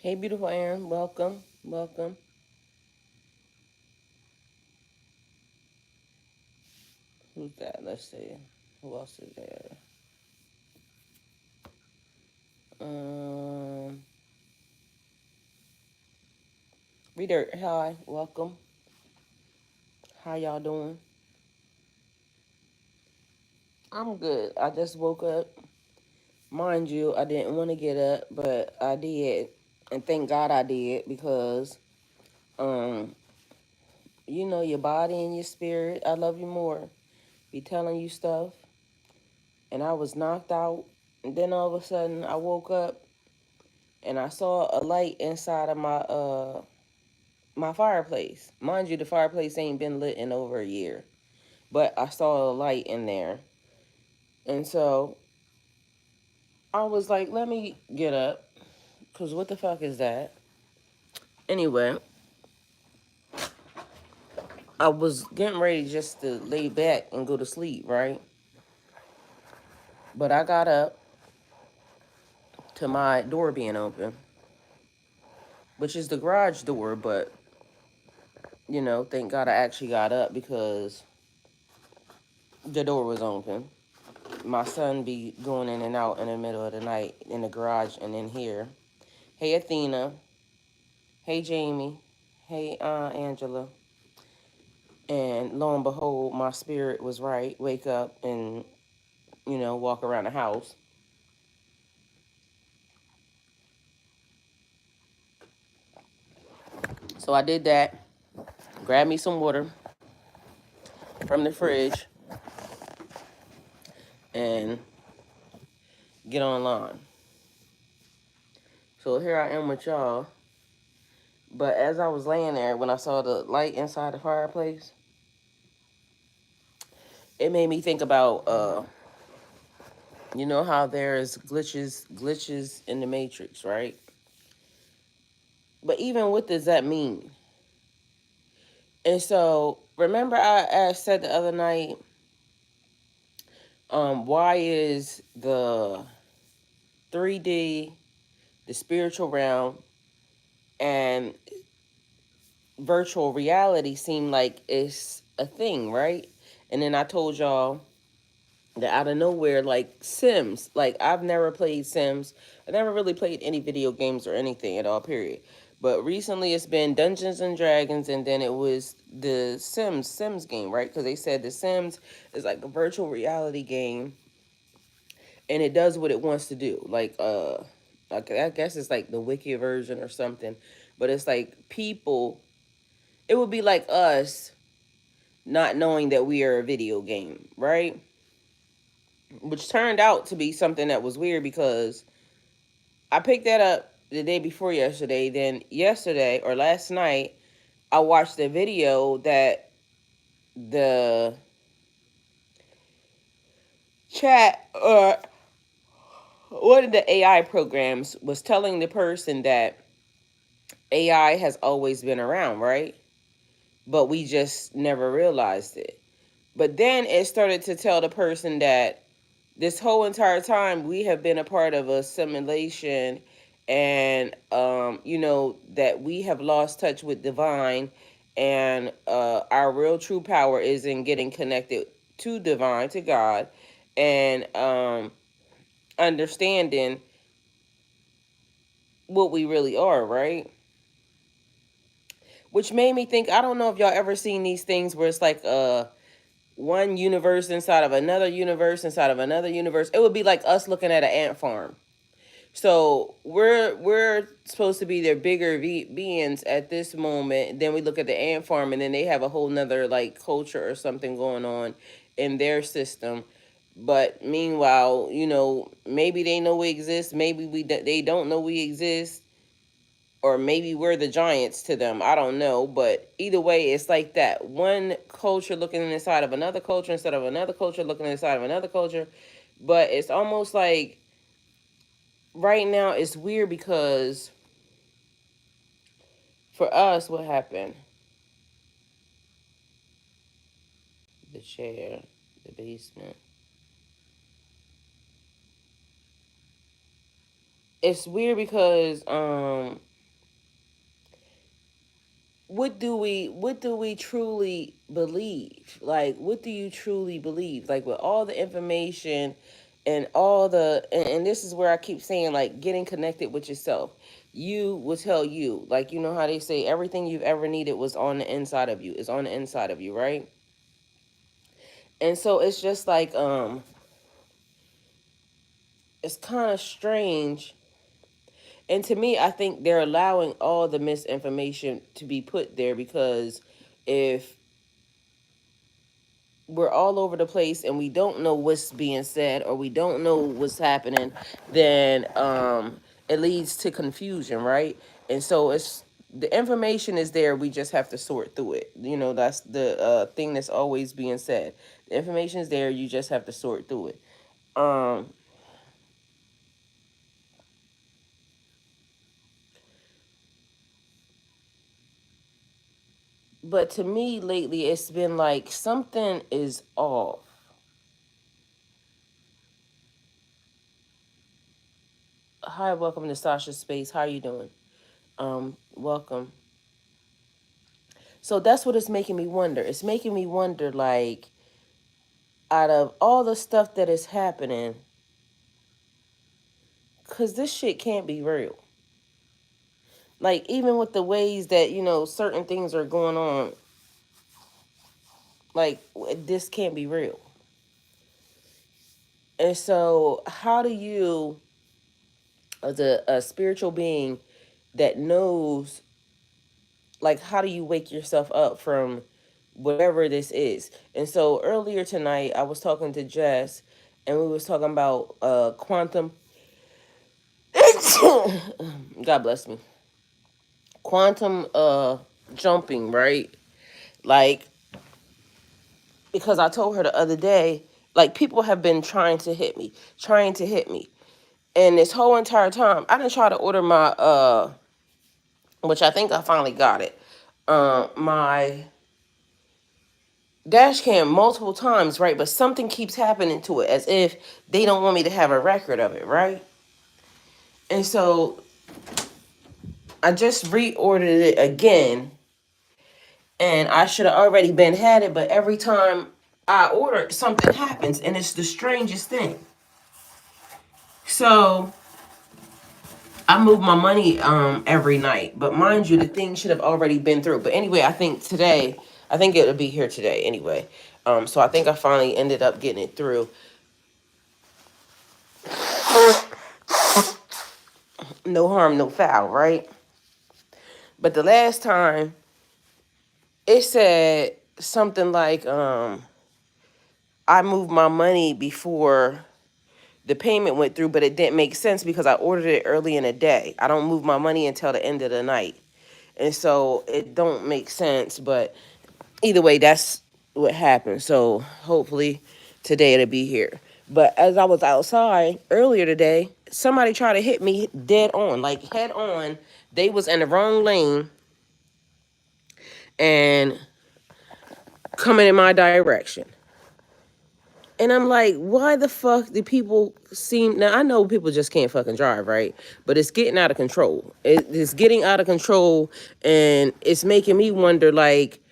Hey, beautiful Aaron. Welcome. Welcome. Who's that? Let's see. Who else is there? Um, Reader, hi. Welcome. How y'all doing? I'm good. I just woke up. Mind you, I didn't want to get up, but I did. And thank God I did because, um, your body and your spirit, I love you more, be telling you stuff. And I was knocked out. And then all of a sudden, I woke up and I saw a light inside of my fireplace. Mind you, the fireplace ain't been lit in over a year, but I saw a light in there. And so I was like, let me get up, because what the fuck is that? Anyway, I was getting ready just to lay back and go to sleep, right? But I got up to my door being open, which is the garage door, but, thank God I actually got up because the door was open. My son be going in and out in the middle of the night in the garage and in here. Hey, Athena. Hey, Jamie. Hey, Angela. And lo and behold, my spirit was right. Wake up and, walk around the house. So I did that. Grabbed me some water from the fridge and get online. So here I am with y'all. But as I was laying there, when I saw the light inside the fireplace, it made me think about, how there's glitches in the matrix, right? But even what does that mean? And so, remember, I said the other night, why is the 3D, the spiritual realm, and virtual reality seem like it's a thing, right? And then I told y'all that out of nowhere, like Sims, like I've never played Sims. I never really played any video games or anything at all, period. But recently it's been Dungeons and Dragons, and then it was the Sims game, right? Because they said the Sims is like a virtual reality game, and it does what it wants to do. Like I guess it's like the wiki version or something, but it's like people. It would be like us not knowing that we are a video game, right? Which turned out to be something that was weird because I picked that up the day before yesterday. Then yesterday or last night, I watched a video that the chat or one of the AI programs was telling the person that AI has always been around, right? But we just never realized it. But then it started to tell the person that this whole entire time we have been a part of a simulation, and that we have lost touch with divine, and our real true power is in getting connected to divine, to God, and understanding what we really are, right? Which made me think, I don't know if y'all ever seen these things where it's like one universe inside of another universe inside of another universe. It would be like us looking at an ant farm. So we're supposed to be their bigger beings at this moment. Then we look at the ant farm, and then they have a whole nother like culture or something going on in their system. But meanwhile, maybe they know we exist. Maybe they don't know we exist, or maybe we're the giants to them. I don't know, but either way, it's like that one culture looking inside of another culture instead of another culture looking inside of another culture. But it's almost like right now it's weird because for us, what happened? The chair, the basement. It's weird because what do we truly believe? Like, what do you truly believe? Like, with all the information and all the and this is where I keep saying, like, getting connected with yourself. You will tell you, like, you know how they say everything you've ever needed was on the inside of you, is on the inside of you, right? And so it's just like, it's kind of strange. And to me, I think they're allowing all the misinformation to be put there, because if we're all over the place and we don't know what's being said, or we don't know what's happening, then it leads to confusion, right? And so it's the information is there, we just have to sort through it. That's the thing that's always being said. The information is there, you just have to sort through it. um but to me lately, it's been like something is off. Hi, welcome to Sasha's space. How you doing? Welcome. So that's what it's making me wonder. It's making me wonder, like, out of all the stuff that is happening, because this shit can't be real. Like, even with the ways that, certain things are going on, like, this can't be real. And so, how do you, as a spiritual being that knows, like, how do you wake yourself up from whatever this is? And so earlier tonight I was talking to Jess, and we was talking about quantum God bless me, quantum jumping, right? Like, because I told her the other day, like, people have been trying to hit me, and this whole entire time I didn't try to order my which I think I finally got it, my dash cam multiple times, right? But something keeps happening to it, as if they don't want me to have a record of it, right? And so I just reordered it again, and I should have already been had it, but every time I order it, something happens, and it's the strangest thing. So I move my money every night, but mind you, the thing should have already been through. But anyway, I think it'll be here today anyway. So I think I finally ended up getting it through. No harm, no foul, right? But the last time, it said something like, I moved my money before the payment went through, but it didn't make sense because I ordered it early in the day. I don't move my money until the end of the night. And so it don't make sense, but either way, that's what happened. So hopefully today it'll be here. But as I was outside earlier today, somebody tried to hit me dead on, like head on. They was in the wrong lane and coming in my direction. And I'm like, why the fuck do people seem... Now, I know people just can't fucking drive, right? But it's getting out of control. It's getting out of control, and it's making me wonder, like,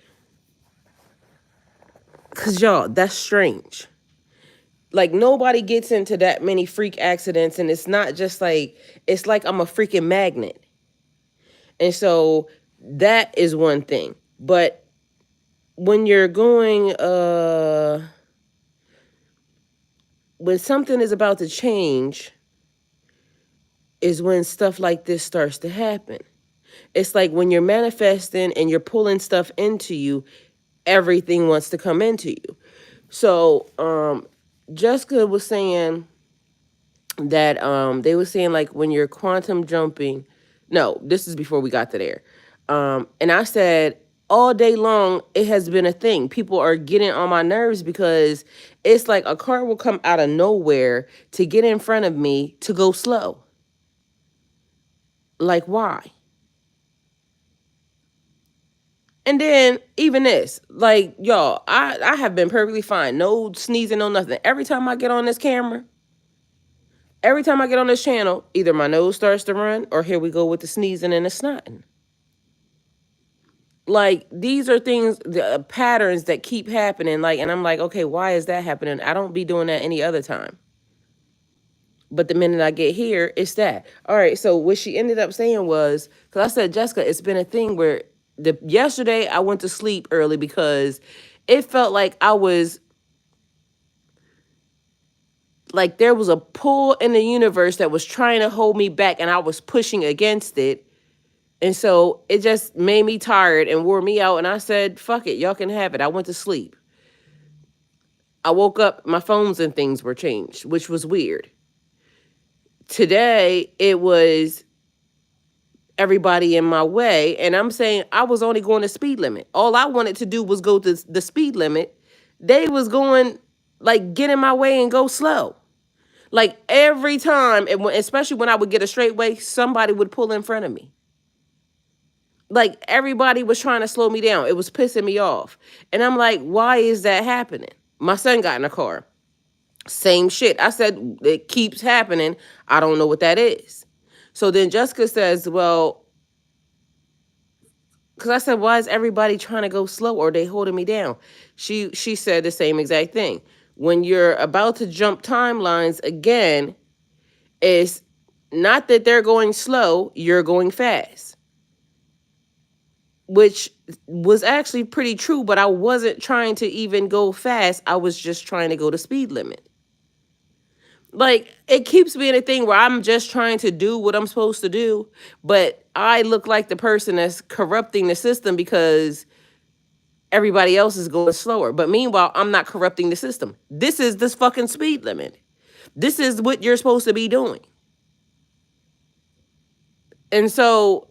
because, y'all, that's strange. Like, nobody gets into that many freak accidents, and it's not just like... It's like I'm a freaking magnet. And so that is one thing. But when you're going... when something is about to change is when stuff like this starts to happen. It's like when you're manifesting and you're pulling stuff into you, everything wants to come into you. So Jessica was saying that they were saying, like, when you're quantum jumping... No, this is before we got to there. And I said, all day long, it has been a thing. People are getting on my nerves because it's like a car will come out of nowhere to get in front of me to go slow. Like, why? And then even this, like, y'all, I have been perfectly fine. No sneezing, no nothing. Every time I get on this camera, every time I get on this channel, either my nose starts to run or here we go with the sneezing and the snotting. like these are things, the patterns that keep happening. Like, and I'm like, okay, why is that happening? I don't be doing that any other time. But the minute I get here, it's that. All right. So what she ended up saying was, because I said, Jessica, it's been a thing where yesterday I went to sleep early because it felt like I was like there was a pull in the universe that was trying to hold me back, and I was pushing against it. And so it just made me tired and wore me out. And I said, fuck it, y'all can have it. I went to sleep. I woke up, my phones and things were changed, which was weird. Today, it was everybody in my way. And I'm saying I was only going the speed limit. All I wanted to do was go to the speed limit. They was going, like, get in my way and go slow. Like, every time, especially when I would get a straight way, somebody would pull in front of me. Like, everybody was trying to slow me down. It was pissing me off. And I'm like, why is that happening? My son got in a car. Same shit. I said, it keeps happening. I don't know what that is. So then Jessica says, well, because I said, why is everybody trying to go slow, or they holding me down? She said the same exact thing. When you're about to jump timelines again, it's not that they're going slow, you're going fast. Which was actually pretty true, but I wasn't trying to even go fast. I was just trying to go the speed limit. Like, it keeps being a thing where I'm just trying to do what I'm supposed to do, but I look like the person that's corrupting the system because everybody else is going slower. But meanwhile, I'm not corrupting the system. This is this fucking speed limit. This is what you're supposed to be doing. And so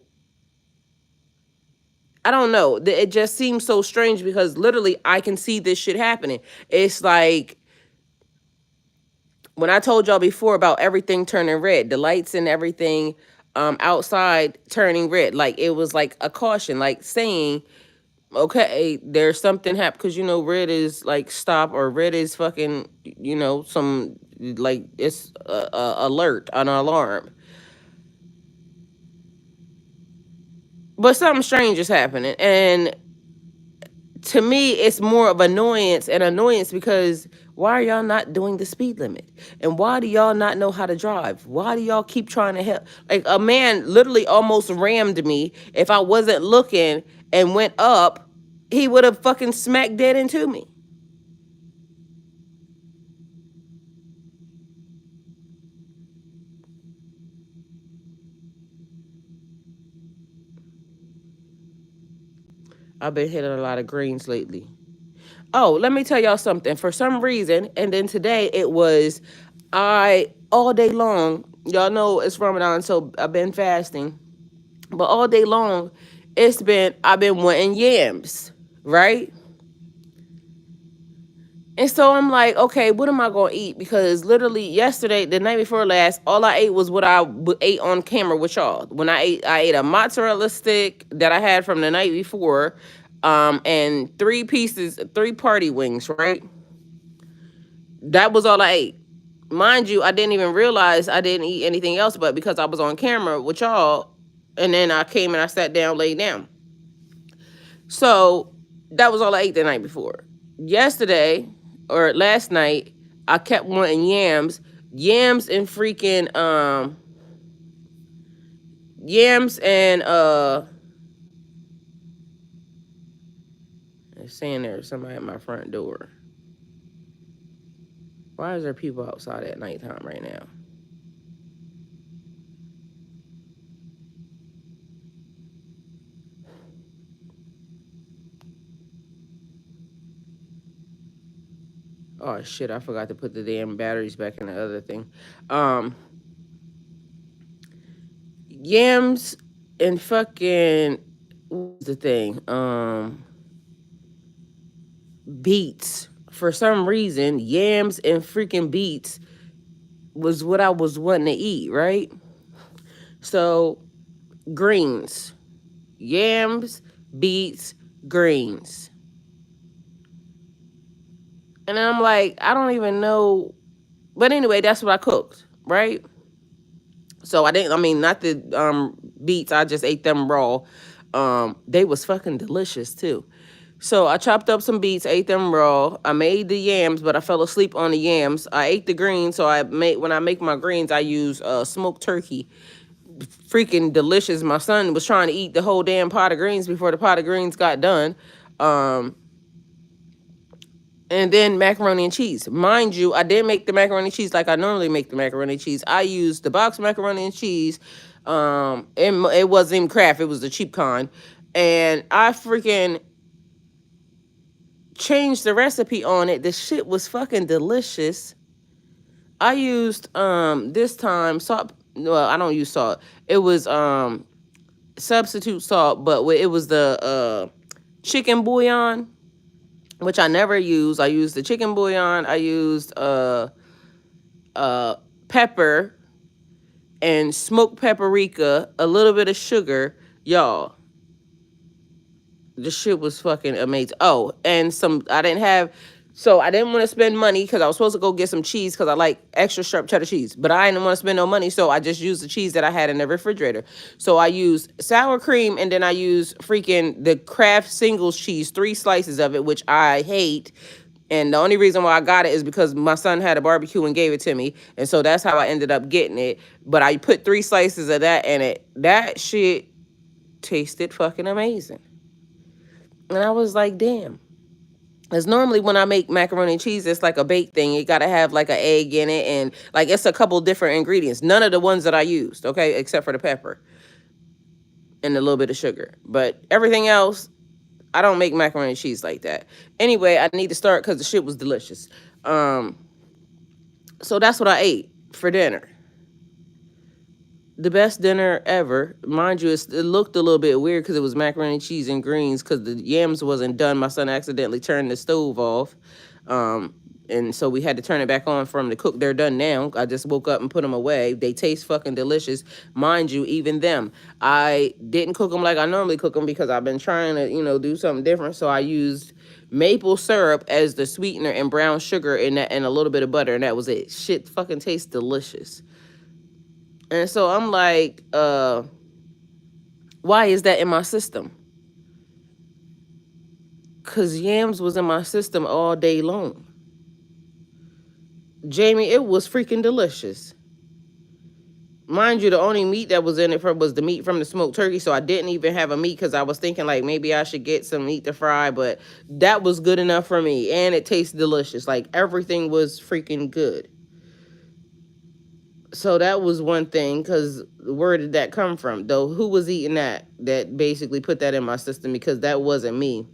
I don't know. It just seems so strange because literally I can see this shit happening. It's like when I told y'all before about everything turning red, the lights and everything outside turning red, like it was like a caution, like saying, okay, there's something happened, because red is like stop, or red is fucking, some, like, it's a alert, an alarm. But something strange is happening, and to me, it's more of annoyance because why are y'all not doing the speed limit? And why do y'all not know how to drive? Why do y'all keep trying to help? Like, a man literally almost rammed me. If I wasn't looking and went up, he would have fucking smacked dead into me. I've been hitting a lot of greens lately. Oh, let me tell y'all something. For some reason, and then today it was, all day long, y'all know it's Ramadan, so I've been fasting. But all day long, I've been wanting yams, right? And so I'm like, okay, what am I gonna eat? Because literally yesterday, the night before last, all I ate was what I ate on camera with y'all. When I ate a mozzarella stick that I had from the night before, and 3 party wings, right? That was all I ate. Mind you, I didn't even realize I didn't eat anything else, but because I was on camera with y'all, and then I came and I sat down, laid down. So that was all I ate the night before. Yesterday, or last night, I kept wanting yams and freaking yams and they're saying there's somebody at my front door. Why is there people outside at nighttime right now? Oh shit, I forgot to put the damn batteries back in the other thing. Yams and fucking, what's the thing? Beets. For some reason, yams and freaking beets was what I was wanting to eat, right? So, greens. Yams, beets, greens. And I'm like, I don't even know. But anyway, that's what I cooked, right? So not the beets, I just ate them raw. They was fucking delicious too. So I chopped up some beets, ate them raw. I made the yams, but I fell asleep on the yams. I ate the greens, so when I make my greens, I use smoked turkey. Freaking delicious. My son was trying to eat the whole damn pot of greens before the pot of greens got done. Um, and then macaroni and cheese. Mind you, I didn't make the macaroni and cheese like I normally make the macaroni and cheese. I used the box macaroni and cheese. It wasn't even Kraft, it was the cheap kind. And I freaking changed the recipe on it. The shit was fucking delicious. I used this time salt. Well, I don't use salt. It was substitute salt, but it was the chicken bouillon, which I never use. I used the chicken bouillon. I used pepper and smoked paprika, a little bit of sugar. Y'all, the shit was fucking amazing. Oh, and I didn't want to spend money because I was supposed to go get some cheese because I like extra sharp cheddar cheese, but I didn't want to spend no money, so I just used the cheese that I had in the refrigerator. So I used sour cream, and then I used freaking the Kraft singles cheese, 3 slices of it, which I hate. And the only reason why I got it is because my son had a barbecue and gave it to me. And so that's how I ended up getting it. But I put 3 slices of that in it. That shit tasted fucking amazing. And I was like, damn. Because normally when I make macaroni and cheese, it's like a baked thing. You got to have like an egg in it. And like it's a couple different ingredients. None of the ones that I used, okay, except for the pepper and a little bit of sugar. But everything else, I don't make macaroni and cheese like that. Anyway, I need to start because the shit was delicious. So that's what I ate for dinner. The best dinner ever. Mind you, it looked a little bit weird because it was macaroni and cheese and greens because the yams wasn't done. My son accidentally turned the stove off. And so we had to turn it back on for them to cook. They're done now. I just woke up and put them away. They taste fucking delicious. Mind you, even them. I didn't cook them like I normally cook them because I've been trying to, do something different. So I used maple syrup as the sweetener and brown sugar in that and a little bit of butter. And that was it. Shit fucking tastes delicious. And so I'm like, why is that in my system? Because yams was in my system all day long. Jamie, it was freaking delicious. Mind you, the only meat that was in it was the meat from the smoked turkey, so I didn't even have a meat because I was thinking like maybe I should get some meat to fry, but that was good enough for me, and it tastes delicious. Like everything was freaking good. So that was one thing, because where did that come from? Though, who was eating that basically put that in my system, because that wasn't me.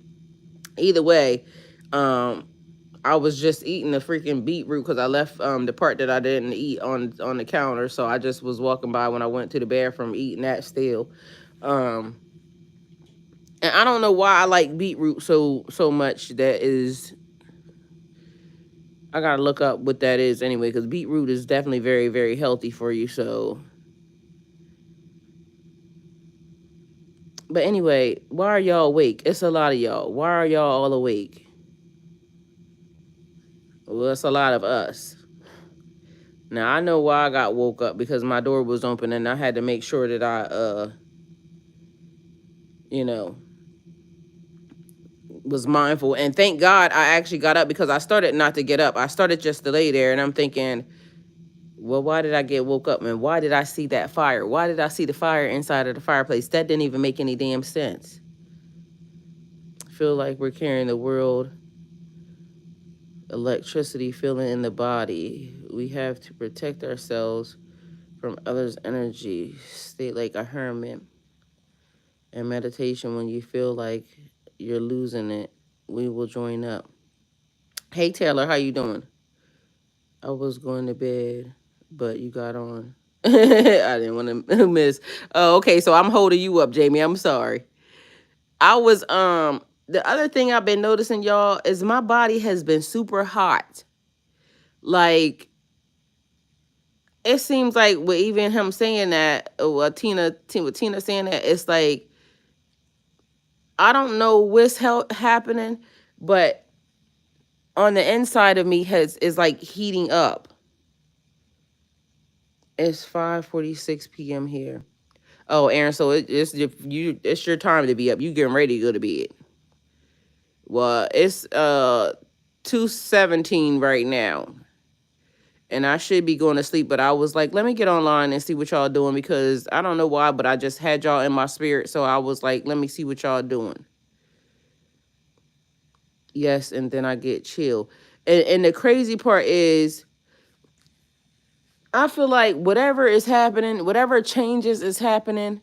Either way, I was just eating the freaking beetroot because I left the part that I didn't eat on the counter. So I just was walking by when I went to the bathroom eating that still. And I don't know why I like beetroot so much. I gotta look up what that is anyway, because beetroot is definitely very, very healthy for you. So, but anyway, why are y'all awake? It's a lot of y'all. Why are y'all all awake? Well, it's a lot of us. Now, I know why I got woke up, because my door was open and I had to make sure that I, was mindful. And thank God I actually got up, because I started not to get up. I started just to lay there, and I'm thinking, well, why did I get woke up? And why did I see that fire? Why did I see the fire inside of the fireplace? That didn't even make any damn sense. I feel like we're carrying the world. Electricity feeling in the body. We have to protect ourselves from others' energy. Stay like a hermit. And meditation, when you feel like you're losing it, we will join up. Hey, Taylor, how you doing? I was going to bed, but you got on. I didn't want to miss. Oh, okay, so I'm holding you up, Jamie. I'm sorry. I was, the other thing I've been noticing, y'all, is my body has been super hot. Like, it seems like with even him saying that, or Tina saying that, it's like, I don't know what's happening, but on the inside of me is like heating up. It's 5:46 p.m. here. Oh, Aaron, so it's your time to be up. You getting ready to go to bed. Well, it's 2:17 right now. And I should be going to sleep, but I was like, let me get online and see what y'all doing because I don't know why, but I just had y'all in my spirit. So I was like, let me see what y'all doing. Yes, and then I get chill. And the crazy part is I feel like whatever is happening, whatever changes is happening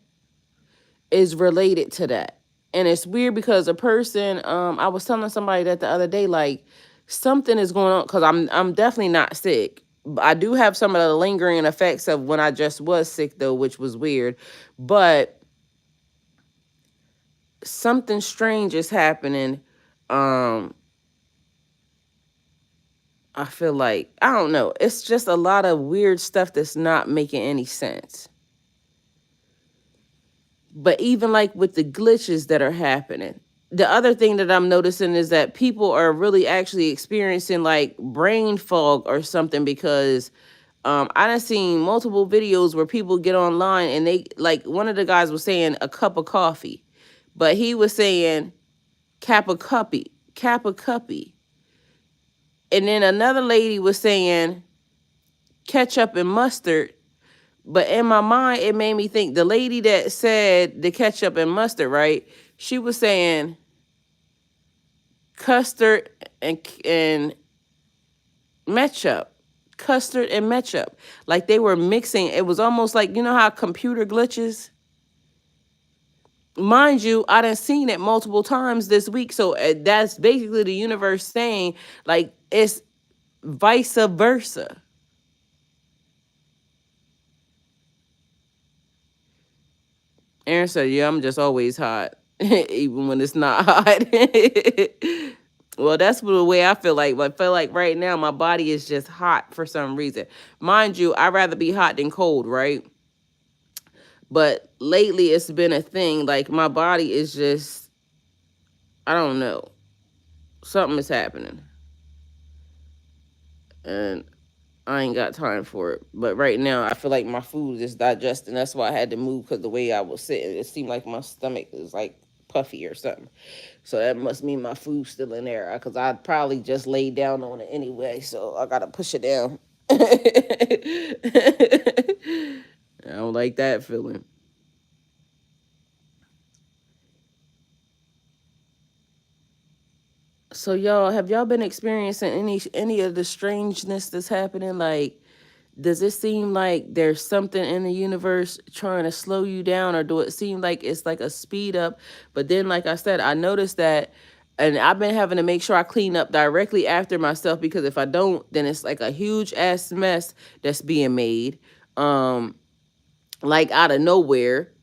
is related to that. And it's weird because a person, I was telling somebody that the other day, like something is going on because I'm definitely not sick. I do have some of the lingering effects of when I just was sick though, which was weird. But something strange is happening. Um, I feel like I don't know. It's just a lot of weird stuff that's not making any sense. But even like with the glitches that are happening, the other thing that I'm noticing is that people are really actually experiencing like brain fog or something because I done seen multiple videos where people get online and they like one of the guys was saying a cup of coffee, but he was saying kappa cuppy. And then another lady was saying ketchup and mustard. But in my mind, it made me think the lady that said the ketchup and mustard, right? She was saying custard and ketchup, custard and ketchup. Like they were mixing. It was almost like you know how computer glitches. Mind you, I done seen it multiple times this week. So that's basically the universe saying like it's vice versa. Aaron said, "Yeah, I'm just always hot, even when it's not hot." Well, that's the way I feel like. But I feel like right now my body is just hot for some reason. Mind you, I'd rather be hot than cold, right? But lately it's been a thing. Like my body is just, I don't know, something is happening, and I ain't got time for it. But right now I feel like my food is digesting. That's why I had to move because the way I was sitting, it seemed like my stomach is like puffy or something. So that must mean my food's still in there because I'd probably just lay down on it anyway. So I gotta push it down. I don't like that feeling. So y'all, have y'all been experiencing any of the strangeness that's happening? Like, does it seem like there's something in the universe trying to slow you down, or do it seem like it's like a speed up? But then, like I said, I noticed that, and I've been having to make sure I clean up directly after myself because if I don't, then it's like a huge ass mess that's being made, like out of nowhere.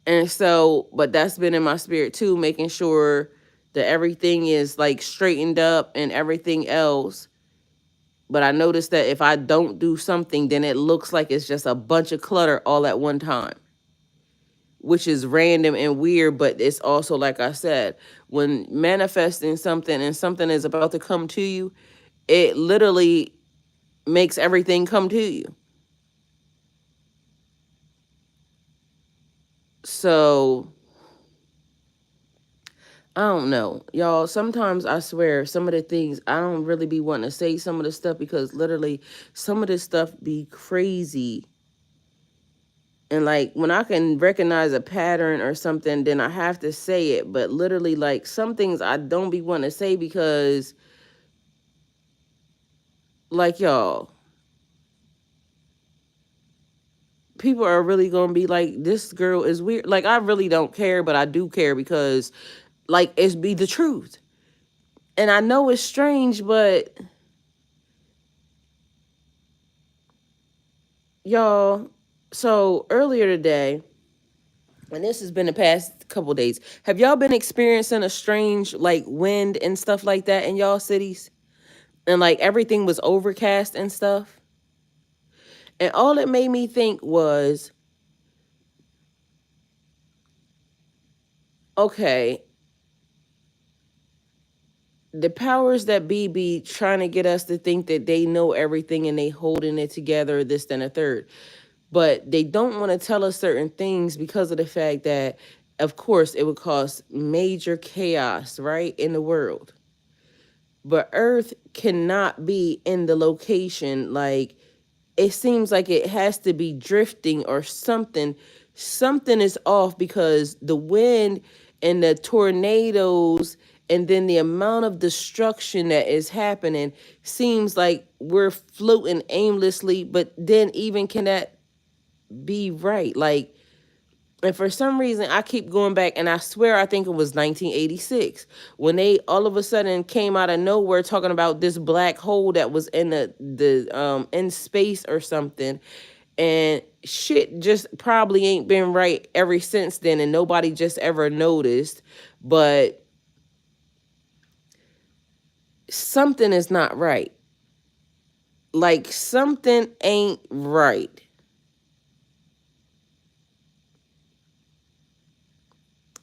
And so, but that's been in my spirit too, making sure that everything is like straightened up and everything else. But I noticed that if I don't do something, then it looks like it's just a bunch of clutter all at one time, which is random and weird. But it's also, like I said, when manifesting something and something is about to come to you, it literally makes everything come to you. So I don't know, y'all. Sometimes I swear some of the things I don't really be wanting to say some of the stuff because literally some of this stuff be crazy. And like when I can recognize a pattern or something, then I have to say it. But literally, like some things I don't be wanting to say because, like y'all, people are really gonna be like, this girl is weird. Like I really don't care, but I do care because, like, it's be the truth. And I know it's strange, but y'all. So earlier today, and this has been the past couple days, have y'all been experiencing a strange like wind and stuff like that in y'all cities? And like everything was overcast and stuff. And all it made me think was, okay, the powers that be trying to get us to think that they know everything and they holding it together, this, then a third. but they don't want to tell us certain things because of the fact that, of course, it would cause major chaos, right, in the world. But Earth cannot be in the location. Like, it seems like it has to be drifting or something. Something is off because the wind and the tornadoes and then the amount of destruction that is happening seems like we're floating aimlessly. But then even can that be right? Like, and for some reason, I keep going back, and I swear I think it was 1986 when they all of a sudden came out of nowhere talking about this black hole that was in the in space or something, and shit just probably ain't been right ever since then, and nobody just ever noticed. But something is not right. Like, something ain't right.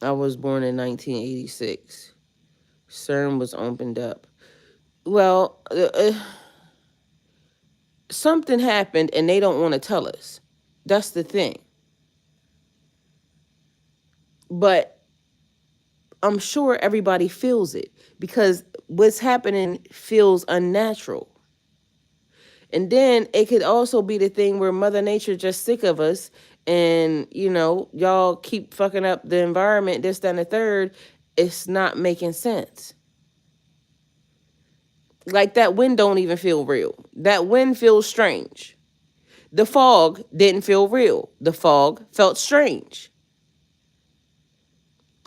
I was born in 1986. CERN was opened up. Well, something happened and they don't want to tell us. That's the thing. But I'm sure everybody feels it because what's happening feels unnatural. And then it could also be the thing where Mother Nature just sick of us and, y'all keep fucking up the environment, this, that, and the third. It's not making sense. Like, that wind don't even feel real. That wind feels strange. The fog didn't feel real. The fog felt strange.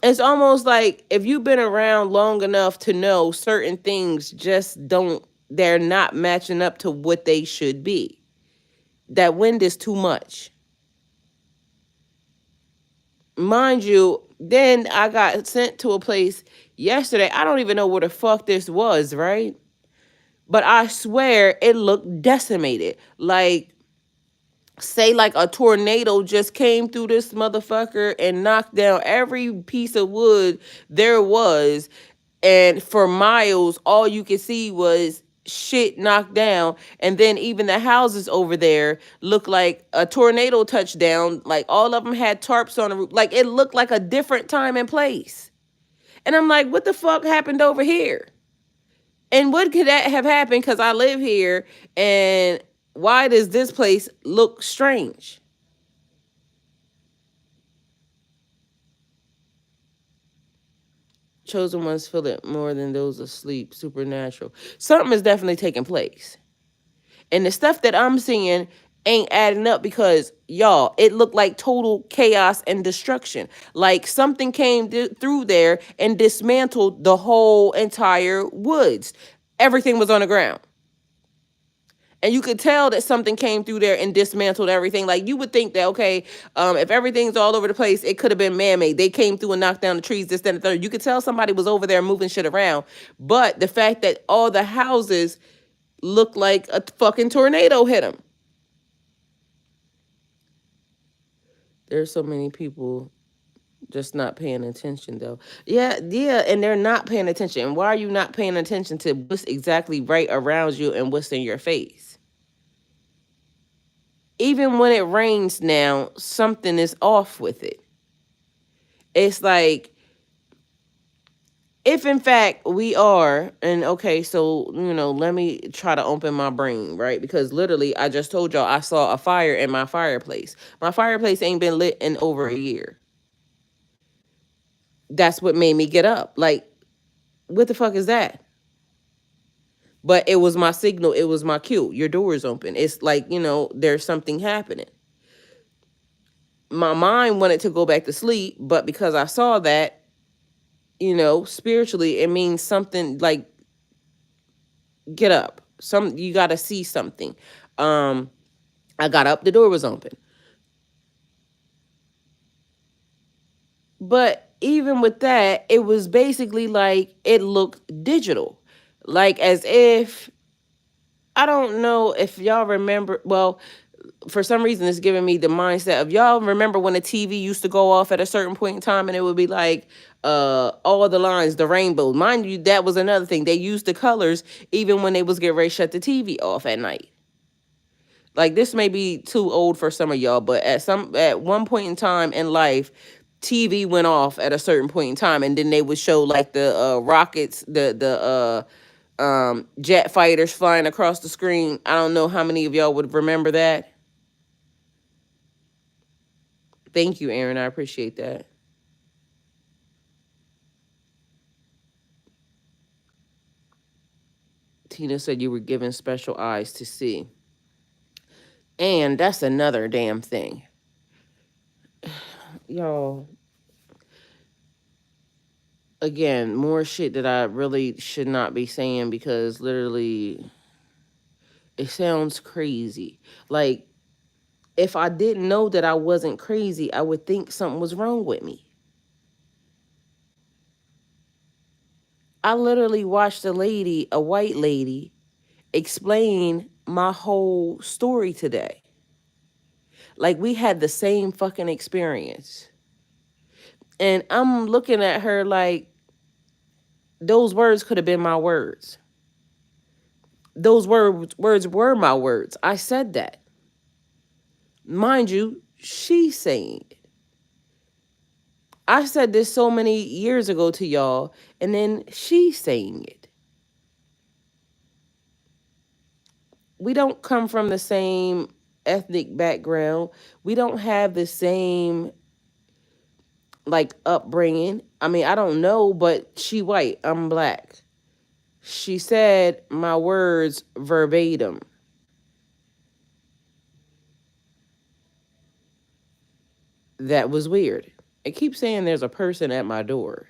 It's almost like if you've been around long enough to know certain things just don't, they're not matching up to what they should be. That wind is too much. Mind you, then I got sent to a place yesterday. I don't even know where the fuck this was, right? But I swear it looked decimated. Like, say like a tornado just came through this motherfucker and knocked down every piece of wood there was, and for miles all you could see was shit knocked down. And then even the houses over there looked like a tornado touchdown. Like, all of them had tarps on the roof. Like, it looked like a different time and place. And I'm like, what the fuck happened over here? And what could that have happened? Because I live here, and why does this place look strange? Chosen ones feel it more than those asleep. Supernatural. Something is definitely taking place. And the stuff that I'm seeing ain't adding up because, y'all, it looked like total chaos and destruction. Like, something came through there and dismantled the whole entire woods. Everything was on the ground. And you could tell that something came through there and dismantled everything. Like, you would think that, okay, if everything's all over the place, it could have been man-made. They came through and knocked down the trees, this, that, and the third. You could tell somebody was over there moving shit around. But the fact that all the houses looked like a fucking tornado hit them. There's so many people just not paying attention, though. Yeah, and they're not paying attention. And why are you not paying attention to what's exactly right around you and what's in your face? Even when it rains now, something is off with it. It's like, if in fact we are, and okay, so, let me try to open my brain, right? Because literally, I just told y'all I saw a fire in my fireplace. My fireplace ain't been lit in over a year. That's what made me get up. Like, what the fuck is that? But it was my signal. It was my cue. Your door is open. It's like, there's something happening. My mind wanted to go back to sleep, but because I saw that, spiritually, it means something like, get up. You got to see something. I got up, the door was open. But even with that, it was basically like it looked digital. Like, as if, I don't know if y'all remember, well, for some reason it's giving me the mindset of, y'all remember when the TV used to go off at a certain point in time and it would be like all the lines, the rainbow. Mind you, that was another thing. They used the colors even when they was getting ready to shut the TV off at night. Like, this may be too old for some of y'all, but at one point in time in life, TV went off at a certain point in time, and then they would show like the rockets, the jet fighters flying across the screen. I don't know how many of y'all would remember that. Thank you, Aaron. I appreciate that. Tina said you were given special eyes to see. And that's another damn thing. Y'all, again, more shit that I really should not be saying because literally it sounds crazy. Like, if I didn't know that I wasn't crazy, I would think something was wrong with me. I literally watched a white lady, explain my whole story today. Like, we had the same fucking experience. And I'm looking at her like, those words could have been my words. Those words were my words. I said that. Mind you, she's saying it. I said this so many years ago to y'all, and then she's saying it. We don't come from the same ethnic background. We don't have the same like upbringing. I mean, I don't know, but she white, I'm black. She said my words verbatim. That was weird. It keeps saying there's a person at my door.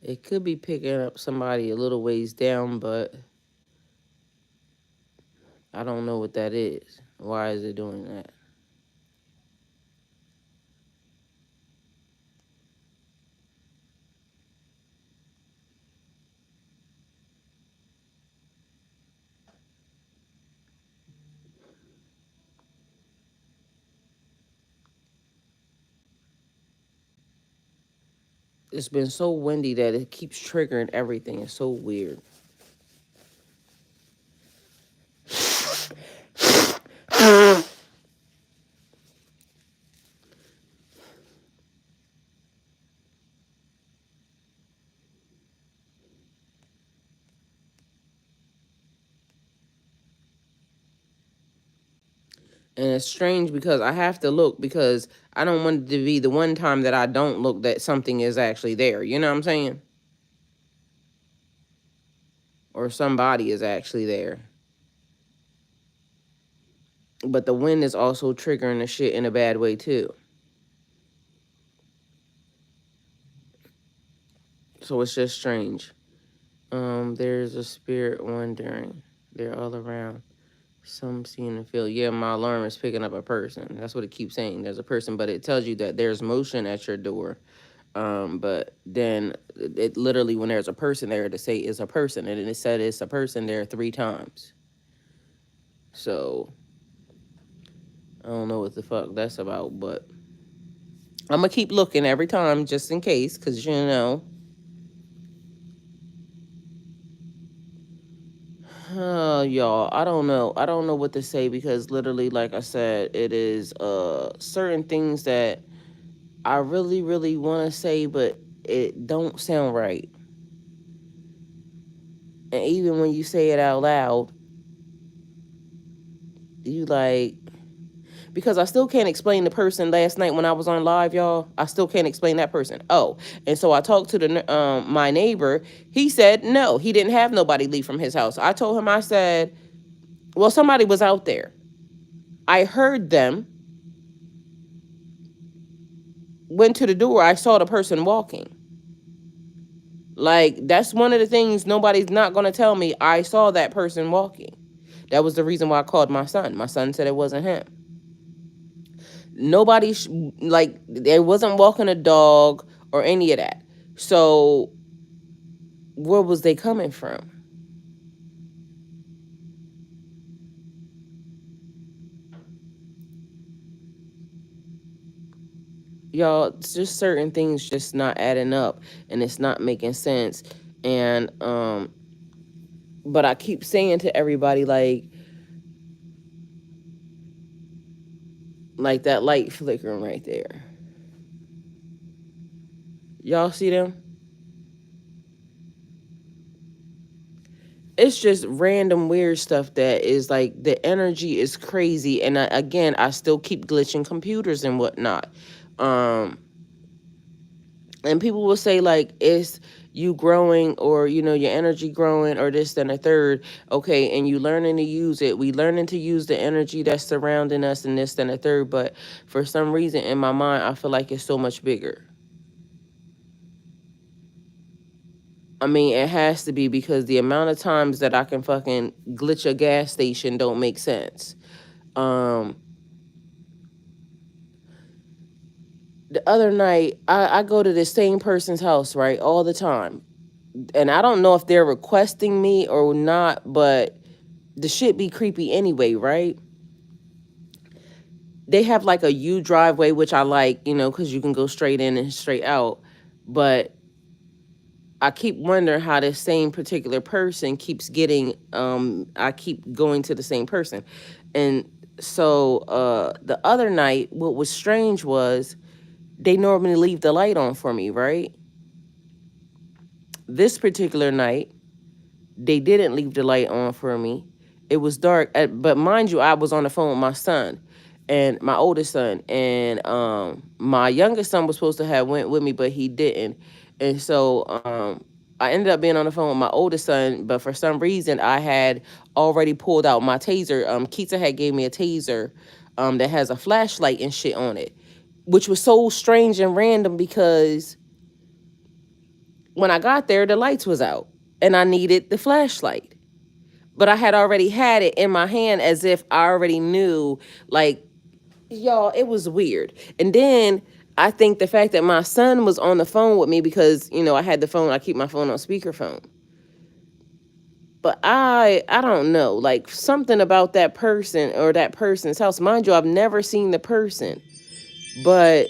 It could be picking up somebody a little ways down, but I don't know what that is. Why is it doing that? It's been so windy that it keeps triggering everything. It's so weird. And it's strange because I have to look because I don't want it to be the one time that I don't look that something is actually there. You know what I'm saying? Or somebody is actually there. But the wind is also triggering the shit in a bad way too. So it's just strange. There's a spirit wandering. They're all around. Some seeing and feel. Yeah, my alarm is picking up a person. That's what it keeps saying. There's a person, but it tells you that there's motion at your door. But then it literally, when there's a person there, to say it's a person, and it said it's a person there 3 times. So I don't know what the fuck that's about, but I'm gonna keep looking every time just in case, because you know. Oh, y'all, I don't know. I don't know what to say because literally, like I said, it is certain things that I really, really want to say, but it don't sound right. And even when you say it out loud, you like, because I still can't explain the person last night when I was on live, y'all. I still can't explain that person. Oh, and so I talked to the my neighbor. He said no, he didn't have nobody leave from his house. I told him, I said, well, somebody was out there. I heard them. Went to the door. I saw the person walking. Like, that's one of the things nobody's not going to tell me. I saw that person walking. That was the reason why I called my son. My son said it wasn't him. Nobody, like, they wasn't walking a dog or any of that. So, where was they coming from? y'all, it's just certain things just not adding up, and it's not making sense. And but I keep saying to everybody, like that light flickering right there. Y'all see them? It's just random weird stuff that is like the energy is crazy, and again, I still keep glitching computers and whatnot. Um, and people will say like it's you growing, or your energy growing, or this then a third. Okay, and you learning to use it. We learning to use the energy that's surrounding us, and this then a third. But for some reason in my mind, I feel like it's so much bigger. I mean, it has to be, because the amount of times that I can fucking glitch a gas station don't make sense. Um, the other night, I go to the same person's house, right, all the time. And I don't know if they're requesting me or not, but the shit be creepy anyway, right? They have like a U driveway, which I like, because you can go straight in and straight out. But I keep wondering how this same particular person keeps getting, I keep going to the same person. And so the other night, what was strange was they normally leave the light on for me, right? This particular night, they didn't leave the light on for me. It was dark, but mind you, I was on the phone with my son, and my oldest son, and my youngest son was supposed to have went with me, but he didn't. And so I ended up being on the phone with my oldest son, but for some reason I had already pulled out my taser. Keita had gave me a taser that has a flashlight and shit on it, which was so strange and random because when I got there, the lights was out and I needed the flashlight. But I had already had it in my hand as if I already knew, like, y'all, it was weird. And then I think the fact that my son was on the phone with me because, I had the phone, I keep my phone on speakerphone. But I don't know, like something about that person or that person's house. Mind you, I've never seen the person, but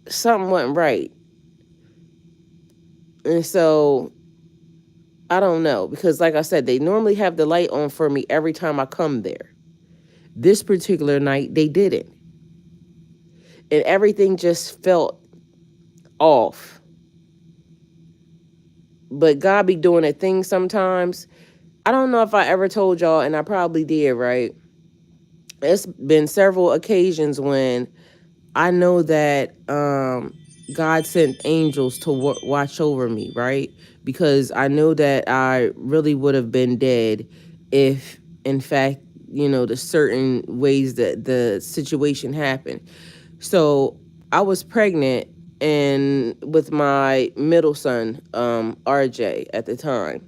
something wasn't right. And so I don't know, because like I said, they normally have the light on for me every time I come there. This particular night, they didn't. And everything just felt off. But God be doing a thing sometimes. I don't know if I ever told y'all, and I probably did, right? It's been several occasions when I know that God sent angels to watch over me, right? Because I know that I really would have been dead if, in fact, the certain ways that the situation happened. So I was pregnant and with my middle son, RJ, at the time.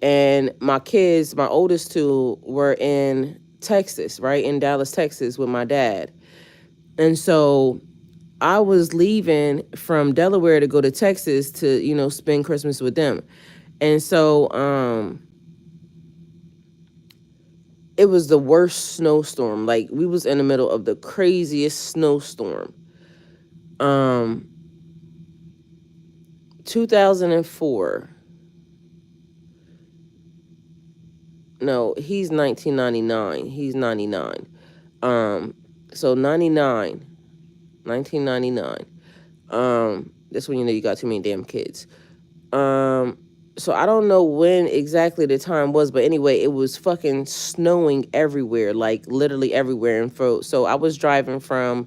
And my kids, my oldest two, were in Texas, right? In Dallas, Texas with my dad. And so I was leaving from Delaware to go to Texas to, spend Christmas with them. And so it was the worst snowstorm. Like, we was in the middle of the craziest snowstorm. 2004. No, he's 1999. He's 99. So 1999. That's when you got too many damn kids. So I don't know when exactly the time was, but anyway, it was fucking snowing everywhere, like literally everywhere. And so I was driving from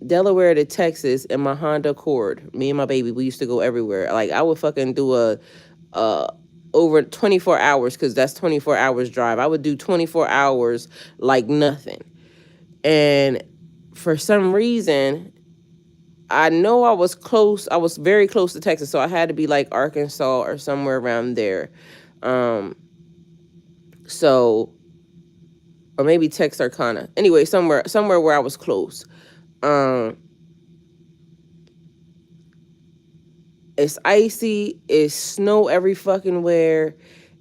Delaware to Texas in my Honda Accord. Me and my baby, we used to go everywhere. Like, I would fucking do a over 24 hours, because that's 24 hours drive. I would do 24 hours like nothing. And for some reason, I know I was close. I was very close to Texas, so I had to be like Arkansas or somewhere around there. So, or maybe Texarkana. Anyway, somewhere where I was close. It's icy. It's snow every fucking where,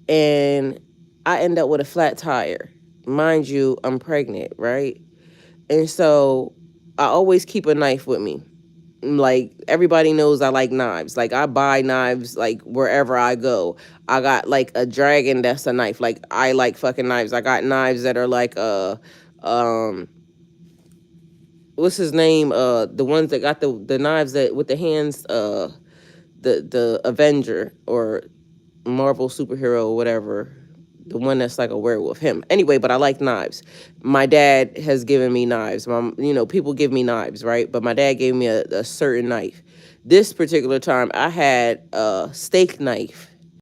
and I end up with a flat tire. mind you, I'm pregnant, right? And so I always keep a knife with me. Like, everybody knows I like knives. Like, I buy knives like wherever I go. I got like a dragon that's a knife. Like, I like fucking knives. I got knives that are like um what's his name? The ones that got the knives that with the hands, the Avenger or Marvel superhero or whatever, the one that's like a werewolf, him. Anyway, but I like knives. My dad has given me knives. People give me knives, right? But my dad gave me a certain knife. This particular time, I had a steak knife.